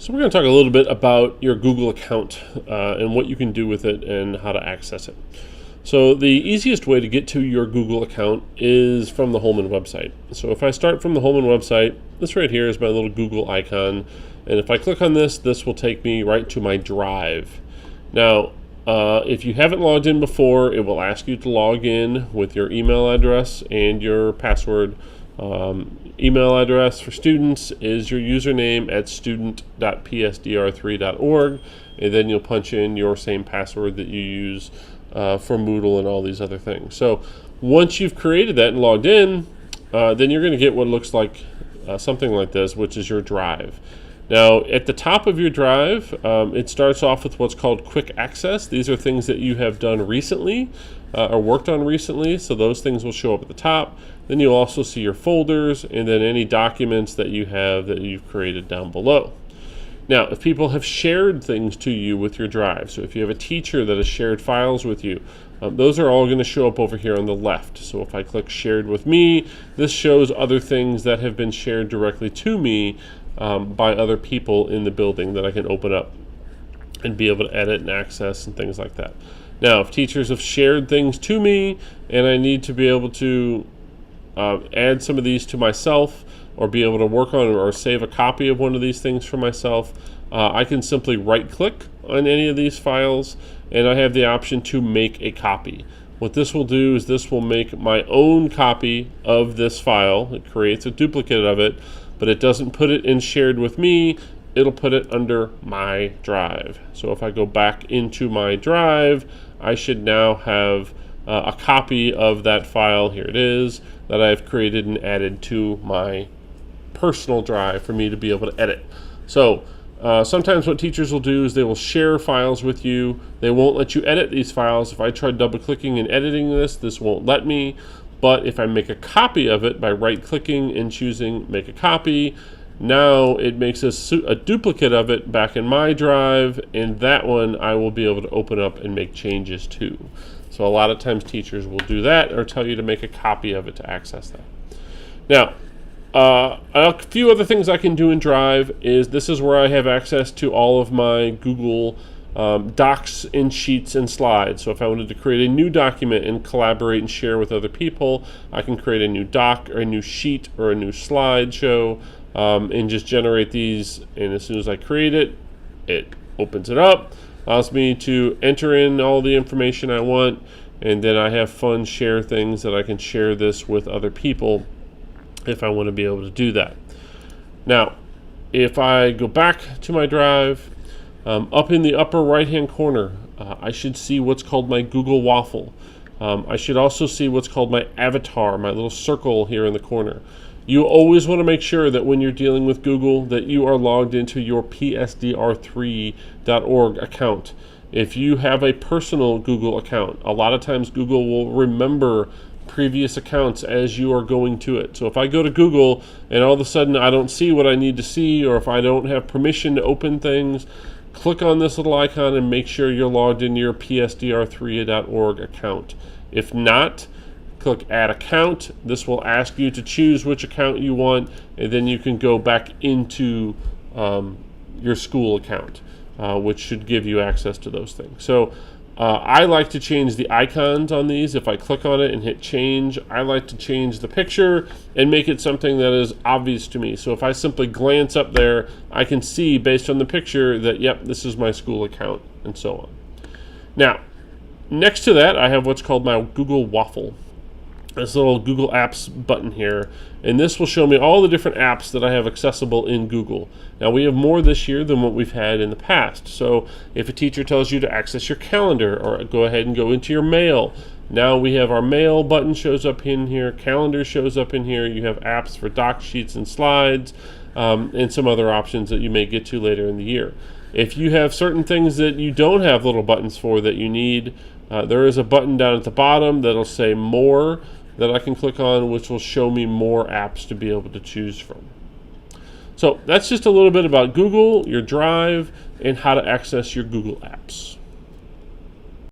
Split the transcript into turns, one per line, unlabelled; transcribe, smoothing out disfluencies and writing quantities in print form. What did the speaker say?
So we're going to talk a little bit about your Google account and what you can do with it and how to access it. So the easiest way to get to your Google account is from the Holman website. So if I start from the Holman website, this right here is my little Google icon. And if I click on this, this will take me right to my Drive. Now, if you haven't logged in before, it will ask you to log in with your email address and your password. Email address for students is your username at student.psdr3.org, and then you'll punch in your same password that you use for Moodle and all these other things. So once you've created that and logged in, then you're going to get what looks like something like this, which is your Drive. Now, at the top of your Drive, it starts off with what's called Quick Access. These are things that you have done recently or worked on recently, so those things will show up at the top. Then you'll also see your folders and then any documents that you have that you've created down below. Now, if people have shared things to you with your Drive, so if you have a teacher that has shared files with you, those are all going to show up over here on the left. So if I click Shared with Me, this shows other things that have been shared directly to me by other people in the building that I can open up and be able to edit and access and things like that. Now, if teachers have shared things to me and I need to be able to add some of these to myself or be able to work on or save a copy of one of these things for myself, I can simply right-click on any of these files and I have the option to make a copy. What this will do is this will make my own copy of this file. It creates a duplicate of it, but it doesn't put it in Shared with Me. It'll put it under my Drive. So if I go back into my Drive, I should now have a copy of that file. Here it is, that I've created and added to my personal Drive for me to be able to edit. So sometimes what teachers will do is they will share files with you. They won't let you edit these files. If I try double clicking and editing this won't let me. But if I make a copy of it by right-clicking and choosing Make a Copy, now it makes a duplicate of it back in my Drive, and that one I will be able to open up and make changes to. So a lot of times teachers will do that or tell you to make a copy of it to access that. Now, a few other things I can do in Drive is this is where I have access to all of my Google docs and sheets and slides. So if I wanted to create a new document and collaborate and share with other people, I can create a new doc or a new sheet or a new slideshow and just generate these. And as soon as I create it, it opens it up, allows me to enter in all the information I want, and then I have fun share things that I can share this with other people if I want to be able to do that. Now, if I go back to my Drive, up in the upper right hand corner, I should see what's called my Google Waffle. I should also see what's called my avatar, my little circle here in the corner. You always want to make sure that when you're dealing with Google that you are logged into your psdr3.org account. If you have a personal Google account, a lot of times Google will remember previous accounts as you are going to it. So if I go to Google and all of a sudden I don't see what I need to see, or if I don't have permission to open things, click on this little icon and make sure you're logged into your psdr3.org account. If not, click Add Account. This will ask you to choose which account you want, and then you can go back into your school account, which should give you access to those things. So I like to change the icons on these. If I click on it and hit change, I like to change the picture and make it something that is obvious to me. So if I simply glance up there, I can see based on the picture that, yep, this is my school account, and so on. Now, next to that, I have what's called my Google Waffle. This little Google Apps button here, and this will show me all the different apps that I have accessible in Google. Now, we have more this year than what we've had in the past. So if a teacher tells you to access your calendar or go ahead and go into your mail, now we have our mail button shows up in here, calendar shows up in here, you have apps for doc sheets and slides, and some other options that you may get to later in the year. If you have certain things that you don't have little buttons for that you need, there is a button down at the bottom that'll say More that I can click on, which will show me more apps to be able to choose from. So that's just a little bit about Google, your Drive, and how to access your Google apps.